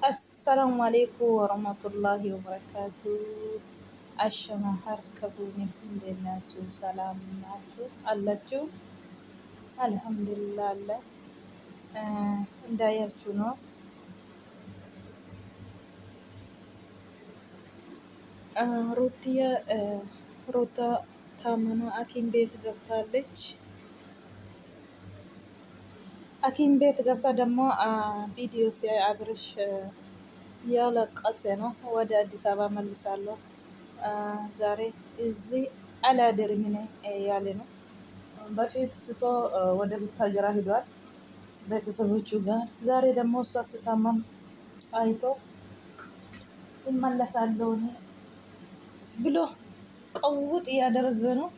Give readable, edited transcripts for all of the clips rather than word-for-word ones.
السلام عليكم ورحمة الله وبركاته. أشما هركبوني الحمد لله سلام አላችሁ አልሐምዱሊላህ አለ እንዳያችሁ ነው። ሩታ ታመና ሐኪም ቤት ገብታለች። ሐኪም ቤት ገብታ ደግሞ ቪዲዮ ሲያይ አብርሽ ያለቀሰ ነው። ወደ አዲስ አበባ መልሳለሁ ዛሬ እዚህ አላደርም ያለ ነው። በፊት ትቶ ወደ ቡታጅራ ሂዷል ቤተሰቦቹ ጋር። ዛሬ ደግሞ እሷ ስታመም አይቶ ይመለሳለሁ ብሎ ቀውጥ እያደረገ ነው።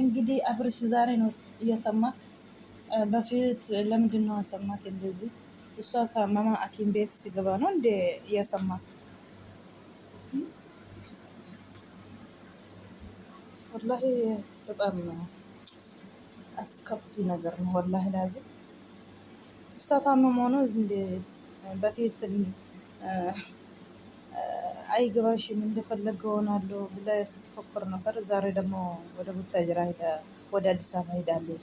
እንግዲህ አብርሽ ዛሬ ነው እየሰማት። በፊት ለምንድን ነው አሰማት እንደዚህ? እሷ ታመማ ሐኪም ቤት ሲገባ ነው እንደ እየሰማት። ወላሂ በጣም አስከፊ ነገር ነው። ወላሂ ላዚም እሷ ታመማ ነው እንደ በፊት አይገባሽም እንደፈለገ ሆናለሁ ብላ ስትፎክር ነበር። ዛሬ ደግሞ ወደ ቡታጅራ ሄዳ ወደ አዲስ አበባ ሄዳለሁ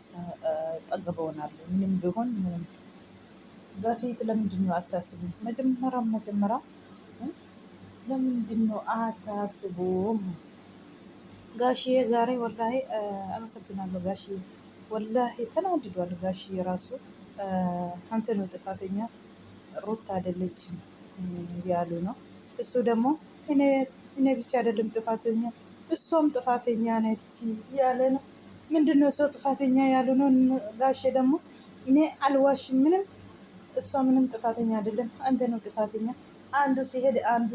ጠገበ ሆናለሁ ምንም ቢሆን ምንም። በፊት ለምንድን ነው አታስቡም? መጀመሪያ ለምንድን ነው አታስቡም? ጋሽዬ ዛሬ ወላሂ አመሰግናለሁ። ጋሽዬ ወላሂ ተናድዷል። ጋሽዬ ራሱ አንተ ነው ጥፋተኛ ሩት አይደለችም ያሉ ነው። እሱ ደግሞ እኔ ብቻ አይደለም ጥፋተኛ እሷም ጥፋተኛ ነች ያለ ነው። ምንድነው ሰው ጥፋተኛ ያሉ ነው? ጋሼ ደግሞ እኔ አልዋሽም ምንም እሷ ምንም ጥፋተኛ አይደለም አንተ ነው ጥፋተኛ። አንዱ ሲሄድ አንዱ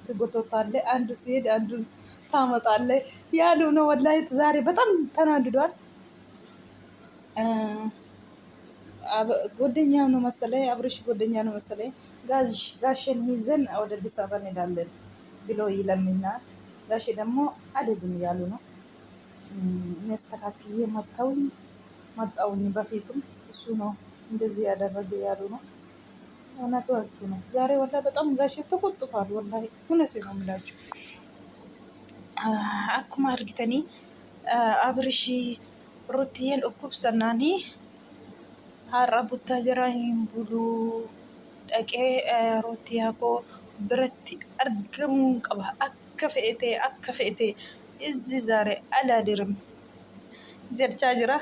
ትጎቶታለ፣ አንዱ ሲሄድ አንዱ ታመጣለ ያሉ ነው። ወላሂ ዛሬ በጣም ተናድዷል። ጎደኛ ነው መሰለኝ አብርሽ ጎደኛ ነው መሰለኝ። ጋሼን ይዘን ወደ አዲስ አበባ እንሄዳለን ብሎ ይለምናል። ጋሼ ደግሞ አልሄድም እያሉ ነው። የሚያስተካክዬ መጣውኝ በፊቱም እሱ ነው እንደዚህ ያደረገ ያሉ ነው። እውነታችሁ ነው። ዛሬ ወላሂ በጣም ጋሼ ተቆጥቷል። ወላሂ እውነት ነው የምላችሁ። አኩማ አርጊተኒ አብርሽ ሩትዬን እኩብ ሰናኒ ሀራ ቡታጅራ ቡሉ ደቄ ሩትያ ኮ ብረት argamuun qaba akka fe'ete izi zaare alaadirim jechaa jira.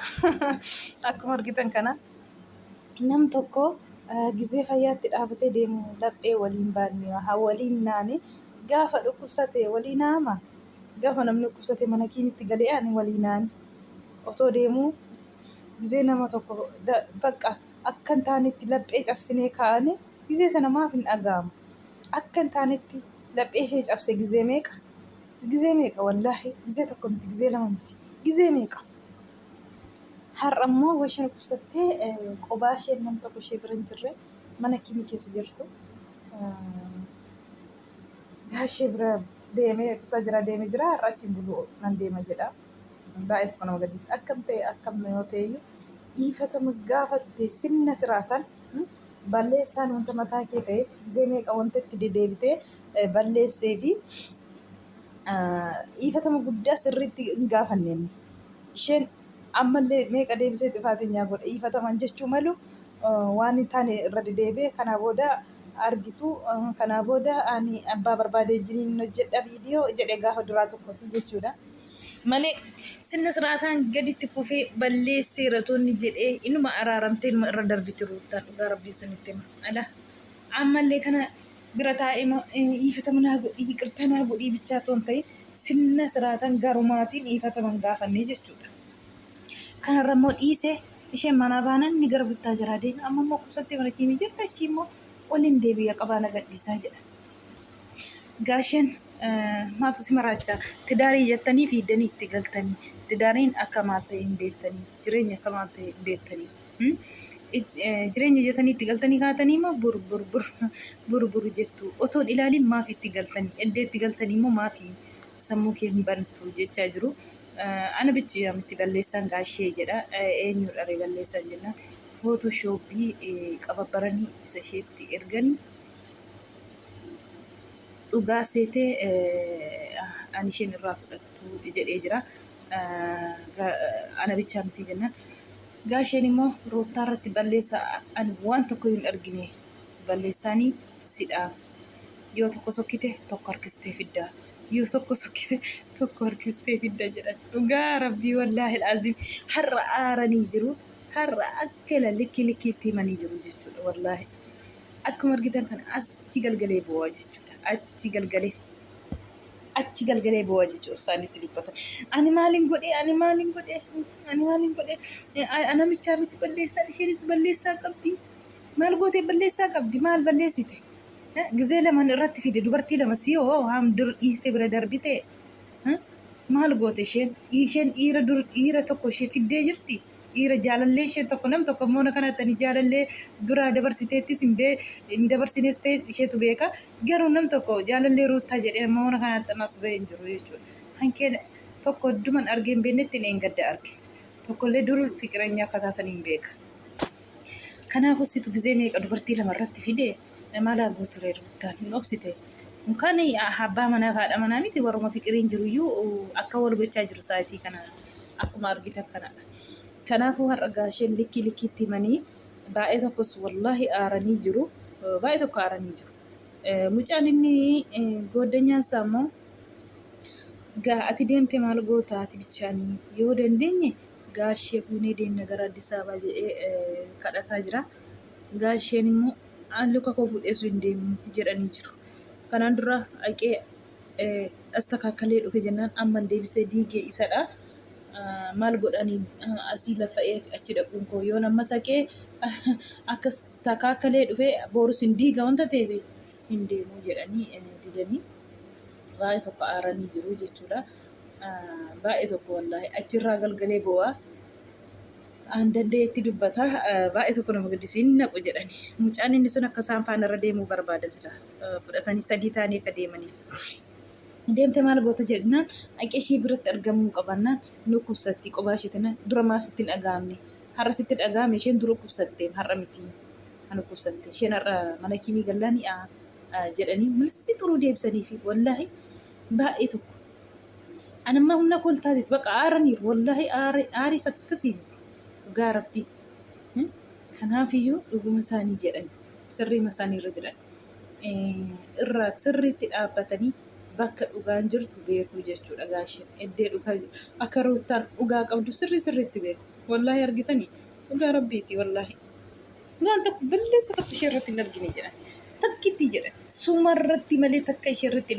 Akkuma argitan kana nam tokko gizee fayyaatti dhaabatee deemu laphee waliin baannee waliin naane gaafa dhukkubsate walii naama gaafa namni dhukkubsate mana kiimitti galee ani walii naani otoo deemuu gizee nama tokko bakka akkan taanetti laphee cabsinee kaa'ane gizee sana maaf hin dhaga'amu? Akkan taanetti laphee ishee cabse gizee meeqa wallaahi gizee tokko miti gizee lama miti gizee meeqa. Har'a immoo washeen dhukkubsattee qophaa isheen nam tokko ishee bira hin jirre mana kiimii keessa jirtu ishee bira deemee Buttaajira deemee jira. Har'a achiin buluu nan deema jedha. Baay'ee tokko nama gaddisiisa. Akkam ta'e akkam yoo ta'eyyuu dhiifatama gaafatte sinna siraatan balleessaan wanta mataa kee ta'eef gizee meeqa wanta itti dedeebitee balleessee fi dhiifatama guddaa sirriitti hin gaafanneen isheen ammallee meeqa deebisee xifaatenyaa godha dhiifataman jechuu malu waan hin taane irra dedeebee kanaa booda argitu kanaa booda ani abbaa barbaadee jiniin hojjedha viidiyoo jedhee gaafa duraa tokkosii jechuudha. Malee sinna siraataan gaditti kufee balleessee ratoonni jedhee inuma araaramtee inuma irra darbiti ruutaan dhugaa rabbiin sanitti hima. Ala ammallee kana bira taa'ee dhiifatamanaa godhii biqiltanaa godhii bichaa toon ta'e sinna siraataan garumaatiin dhiifataman gaafannee jechuudha. Kanarra immoo dhiisee isheen manaa baanan ni gara Buttaajiraa deema. Amma immoo qubsatti mana kiimii jirta achi immoo waliin deebi'a qabaana gadhiisaa jedha. Gaasheen maaltu si maraachaa tidaarii jettanii fiiddanii itti galtanii tidaariin akka maal ta'e hin beektanii jireenya akka maal ta'e hin beektanii jireenya jettanii itti galtanii kaatanii immoo buru jettu otoon ilaaliin maaf itti galtanii eddee itti galtanii immoo maafi sammuu kee hin bantu jechaa jiru. Ana bichi miti balleessaan gaashee jedha. Eenyudha balleessaan jennaan footooshooppii qababbaranii isa isheetti erganii dhugaa seetee ani isheen irraa fudhattu jedhee jira. Ana bichaa miti jennaan. Gaasheen immoo roottaa irratti balleessaa ani waan tokko hin argine balleessaanii sidhaa. Yoo tokko sokkite tokko harkistee fiddaa. Yoo tokko sokkite tokko harkistee fidda jedhan. Dhugaa rabbii wallaahi al'aazim har'a aaranii jiru. Har'a akka likkiitti himanii jiru jechuudha wallaahi. Akkuma argitan kana achi galgalee bu'aa jechuudha. Achi galgalee bu'aa jechuudha isaanitti dubbatan. Ani maaliin godhee anamichaa miti balleessaa isheenis balleessaa qabdi. Maal gootee balleessaa qabdi? Maal balleessite? Gizee lamaan irratti fide dubartii lama siyoo haam dur dhiistee bira darbite. Maal goote isheen dhiira tokko ishee fiddee jirti. Dhiira jaalallee ishee tokko nam tokko immoo kanatti jaalallee duraa dabarsiteettis hin dabarsines ta'es isheetu beeka. Garuu nam tokko jaalallee ruuttaa jedhee immoo kanatti anas bahee hin jiru jechuudha. Hankeen tokko duman argee hin beeknetti hin gadda arge. Tokkollee dur fiqireenyaa akka taatan hin beeka. Kanaafuu situ gizee meeqa dubartii lama irratti fidee maalaa gooturee ruuttaan hin obsite. Kan abbaa manaa haadha manaa miti warruma fiqiriin jiru iyyuu akka wal gochaa jiru sa'aatii kana akkuma argitan kanadha. Kanaafuu har'a gaasheen likkiitti himanii baay'ee tokkos wallaahi aaranii jiru. Baay'ee tokko aaranii jiru. Mucaan inni gooddanyaan isaa immoo ati deemte maal goota ati bichaanii yoo dandeenye gaashee fuunee deemna gara Addis Ababaa jedhee kadhataa jira. Gaasheen immoo luka koo fuudheessu hin deemu jedhanii jiru. Kanaan dura haqee astakaakkalee dhufe jennaan amman deebisee diigee isadha. Maal godhanii asii lafa'ee achi dhaquun koo yoo nama saqee akka astakaakkalee dhufe boorus hin diiga wanta ta'eef hin deemu jedhanii didanii baay'ee tokko aaranii jiru jechuudha. Baay'ee tokko wallaahi achirraa galgalee bu'aa. An dandeetti dubbata baay'ee tokko nama gaddisiin naqu jedhani. Mucaan inni sun akka isaan faana irra deemuu barbaada sila fudhatanii sadii ta'anii akka deemaniif. Deemte maal goota jedhinaan haqee ishee biratti argamuu qabannaan nu kubsatti qophaa isheetinaan dura maaf sitti hin dhaga'amne har'a sitti dhaga'ame isheen dura kubsattee har'a miti anu kubsatte isheen har'a mana kiimii gallaanii jedhanii milsi xuruu deebisanii fi wallaahi baay'ee tokko. Anammaa humna koltaatiif baqa aaraniiru wallaahi aaris akkasii miti. Dhugaa rabbii. Kanaafiyyuu dhuguma isaanii jedhani sirriima isaanii irra jedhan irraa sirriitti dhaabbatanii bakka dhugaan jirtu beekuu jechuudha gaasheen eddee dhugaa akka ruuttaan dhugaa qabdu sirriitti beeku wallaahi argitanii dhugaa rabbiiti wallaahi waan tokko balleessa tokko ishee irratti hin argine jedhan takkitti jedhan suma irratti malee takka ishee irratti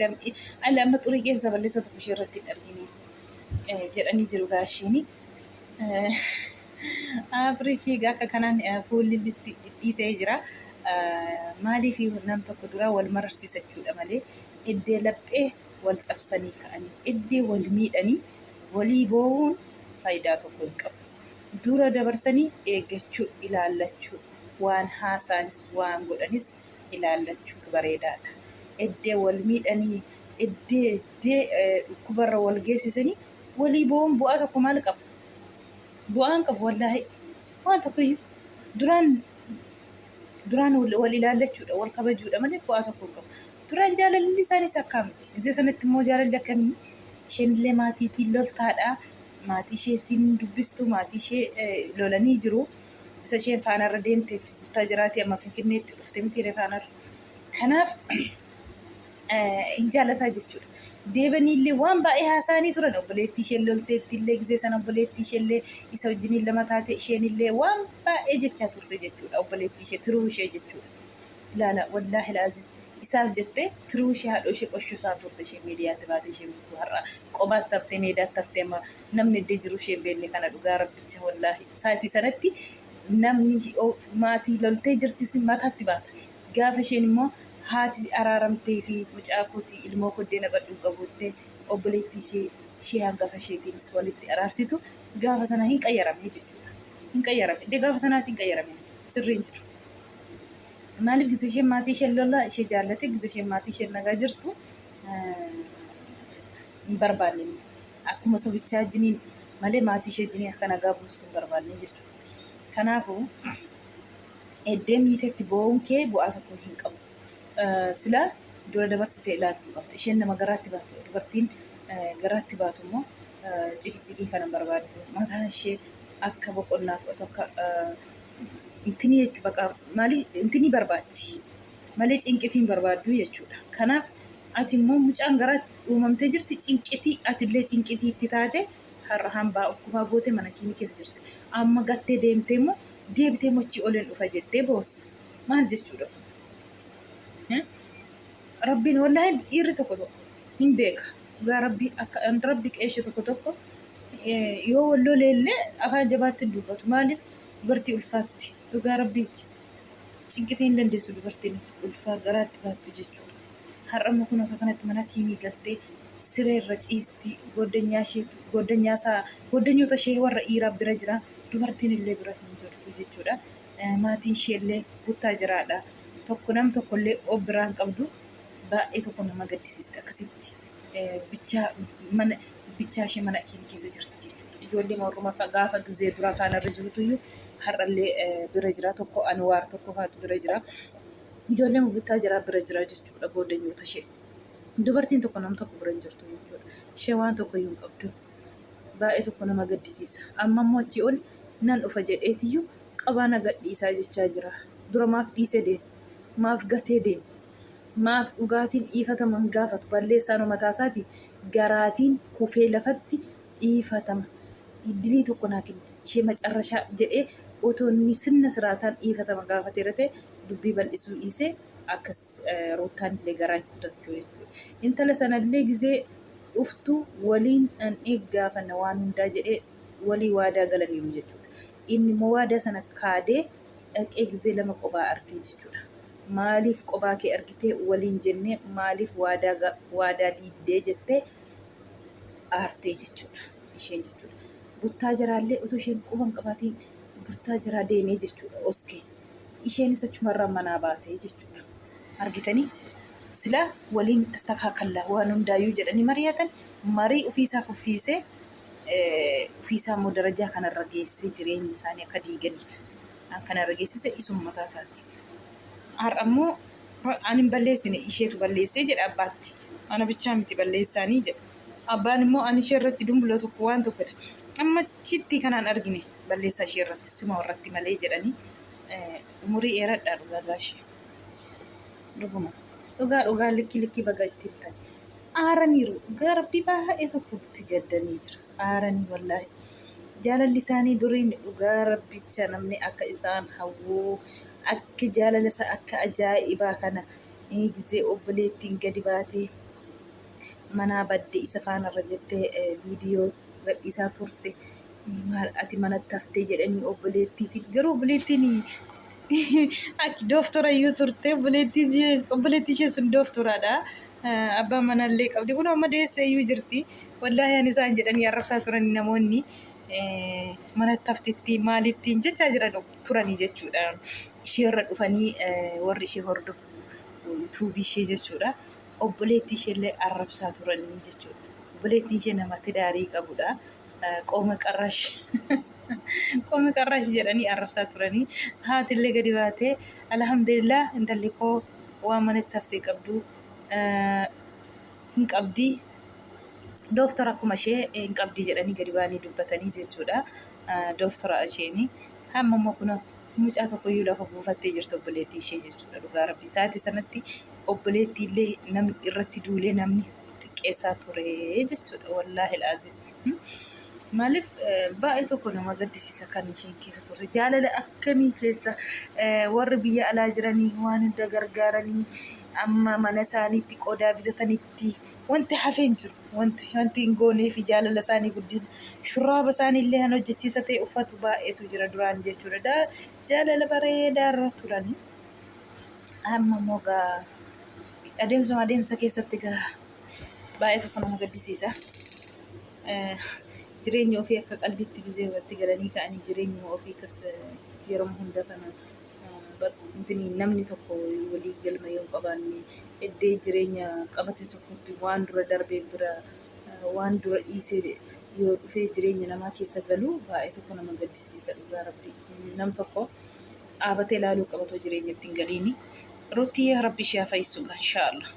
amma xurii keessa balleessa tokko ishee irratti hin argine jedhanii jiru gaasheeni. Afiriishii akka kanaan fuulli dhiitee jira. Maaliif nam tokko dura wal mararsiisachuudha malee eddee laphee wal cabsanii ka'anii eddee wal miidhanii walii boo'uun faayidaa tokko hin qabu. Dura dabarsanii eeggachuu ilaallachuu waan haasaanis waan godhanis ilaallachuutu bareedaadha. Eddee wal miidhanii eddee dhukkubarra wal geessisanii walii boo'uun bu'aa tokko maal qaba? Bu'aan qabu wallaahi waan tokkoyyuu duraan wal ilaallachuudha wal kabajuudha malee bu'aa tokko hin qabu. Duraan jaalalli isaanis akkaa miti. Gizee sanatti immoo jaalalli akkamii isheenillee maatiitiin loltaadha. Maatii isheetiin dubbistu maatii ishee lolanii jiru. Isa isheen faanarra deemteef bittaa jiraatii amma Finfinneetti dhufte miti faanarra. Kanaaf hin jaalataa jechuudha. Deebaniillee waan baay'ee haasa'anii turan obboleettii isheen lolteettillee gizee sana obboleettii isheellee isa wajjiniin lama taate isheenillee waan baay'ee jechaa turte jechuudha obboleettii ishee tiruu ishee jechuudha. Ilaala wallaahi laazim isaaf jettee tiruu ishee haadhoo ishee qoshshuusaa turte ishee miidiyaatti baate ishee bittuu har'a qobaatti haftee meedaatti haftee amma namni iddee jiru ishee beekne kana dhugaa rabbicha wallaahi saatii sanatti namni maatii loltee jirtis mataatti baata. Gaafa isheen immoo haati araaramtee fi mucaa kootii ilmoo koddeena qadhuu qabuuttee obboleettii ishee hangafa isheetiinis walitti araarsitu gaafa sana hin qayyaramne jechuudha. Hin qayyaramne iddoo gaafa sanaatti hin qayyaramne sirriin jiru. Maaliif gizee isheen maatii isheen lollaa ishee jaallate gizee isheen maatii isheen nagaa jirtu hin barbaanne akkuma sobichaa wajjiniin malee maatii ishee wajjiniin akka nagaa buustu hin barbaanne jechuudha. Kanaafuu eddee miiteetti boo'uun kee bu'aa tokko hin qabu. Sila dura dabarsitee ilaaluu qabda. Isheen nama garaatti baatu dubartiin garaatti baatu immoo cikicikii kana barbaaddu. Mataan ishee akka boqonnaaf akka intini jechuudha. Bakka maali intini barbaaddi malee cinqitiin barbaaddu jechuudha. Kanaaf ati immoo mucaan garaatti uumamtee jirti cinqitii atillee cinqitii itti taate har'a hambaa ukkufaa goote mana kiimii keessa jirti. Amma gattee deemtee immoo deebitee mochii oleen dhufa jettee boossa. Maal jechuudha? Rabbiin wallaahi dhiirri tokko hin beeka. Dhugaa rabbi qeeshe tokko yoo walloo leellee afaan jabaatti hin dubbatu. Maaliif dubartii ulfaatti dhugaa rabbiiti. Cinqitii hin dandeessu dubartiin ulfaa garaatti baattu jechuudha. Har'a immoo kun akka kanatti mana kiimii galtee siree irra ciisti. Goddanyoota ishee warra dhiiraa bira jira. Dubartiin illee bira hin jirtu jechuudha. Maatiin ishee illee buttaa jiraadha. Nam tokkollee of biraan qabdu baay'ee tokko nama gaddisiisti akkasitti bichaa ishee mana kiimii keessa jirti jechuudha. Ijoollee morma gaafa gizee dura kaanarra jirtuyyuu har'allee bira jira tokko Anwaar tokko faatu bira jira. Ijoollee buttaa jira bira jira jechuudha goddanyoota ishee. Dubartiin tokko nam tokko bira hin jirtu jechuudha. Ishee waan tokko iyyuu hin qabdu. Baay'ee tokko nama gaddisiisa. Amma immoo achii ol nan dhufa jedheetiyyuu qabaana gadhiisaa jechaa jira. Dura maaf dhiisee deema? Maaf gatee deema? Maaf dhugaatiin dhiifatama hin gaafatu? Balleessaan mataa isaati garaatiin kufee lafatti dhiifatama. Dilii tokko naa kenna. Ishee macarrashaa jedhee otoo inni sirna siraataan dhiifatama gaafateera ta'e dubbii bal'isuu dhiisee akkas roottaan illee garaa hin kutachuu jechuudha. Intala sanallee gizee dhuftu waliin an eeggaafanna waan hundaa jedhee walii waadaa galaniiru jechuudha. Inni immoo waadaa sana kaadee dhaqee gizee lama qophaa argee jechuudha. Maaliif qophaa kee argitee waliin jennee maaliif waadaa diiddee jettee aartee jechuudha. Isheen jechuudha. Buttaa jiraallee otoo isheen quban qabaatiin buttaa jiraa deemee jechuudha oskee. Isheenis achumarraa manaa baatee jechuudha. Argitanii sila waliin istakaakallaa waan hundaayyuu jedhanii mari'atan marii ofiisaa kuffiisee ofiisaa immoo darajaa kanarra geessee jireenyi isaanii akka diiganiif kanarra geessise isuma mataa isaati. Har'a immoo ani hin balleessine isheetu balleessee jedha abbaatti. Ana bichaa miti balleessaanii jedha. Abbaan immoo ani ishee irratti dumbuloo tokko waan tokkodha. Amma chitti kanaan argine balleessaa ishee irratti suma irratti malee jedhanii umurii dheeradhaa dhugaa gaashee. Dhuguma. Dhugaa likki baga itti himtan. Aaraniiru garbi baay'ee tokkotti gaddanii jiru. Aaranii wallaahi. Jaalalli isaanii duriin dhugaa rabbicha namni akka isaan hawwuu akka jaalala isaa akka ajaa'ibaa kana gizee obboleettiin gadi baatee manaa badde isa faanarra jettee viidiyoo gadhiisaa turte. Ati manatti haftee jedhanii obboleettiitiin garuu obboleettiin akka dooftora iyyuu turte obboleettii ishee sun dooftoraadha. Abbaan manallee qabdi kun amma deessee iyyuu jirti. Wallaahi ani isaan jedhanii arrabsaa turanii namoonni manatti haftetti maalittiin jechaa jiran turanii jechuudha. Ishee irra dhufanii warri ishee hordofu tuubii ishee jechuudha. Obboleettii isheellee arrabsaa turanii jechuudha. Obboleettiin ishee nama tidaarii qabudha. Qooma qarrash jedhanii arrabsaa turanii. Haatillee gadi baatee alhamdulillah intalli koo waan manatti haftee qabdu hin qabdi. Dooftora akkuma ishee hin qabdi jedhanii gadi baanii dubbatanii jechuudha. Dooftora isheenii hamma immoo kun mucaa tokkoyyuu lafa buufattee jirtu obboleettii ishee jechuudha. Dhugaa rabbi isaati sanatti obboleettii illee namni irratti duulee namni xiqqeessaa ture jechuudha. Wallaahi laazim. Maaliif baay'ee tokko nama gaddisiisa kan isheen keessa turte. Jaalala akkamii keessa warri biyya alaa jiranii waan hunda gargaaranii amma mana isaaniitti qodaa bitatanitti wanti hafee hin jiru. Wanti hin goonee fi jaalala isaanii guddisa. Shurraaba isaanii illee kan hojjechiisa ta'e uffatu baay'eetu jira duraan jechuudha. Jaalala bareedaa irra turanii. Amma immoo adeemsa keessatti baay'ee tokko nama gaddisiisa. Jireenya ofii akka qalbiitti gizee irratti galanii ka'anii jireenya ofii kas yeroo hunda kana namni tokko walii galma yoo qabaanne iddee jireenya qabate tokkotti waan dura darbee bira waan dura dhiisee yoo dhufee jireenya namaa keessa galu baay'ee tokko nama gaddisiisa dhugaa rabbi. Nam tokko dhaabatee ilaaluu qabatoo jireenya ittiin galiini. Rootii rabbi ishee haa fayyisu inshaallah.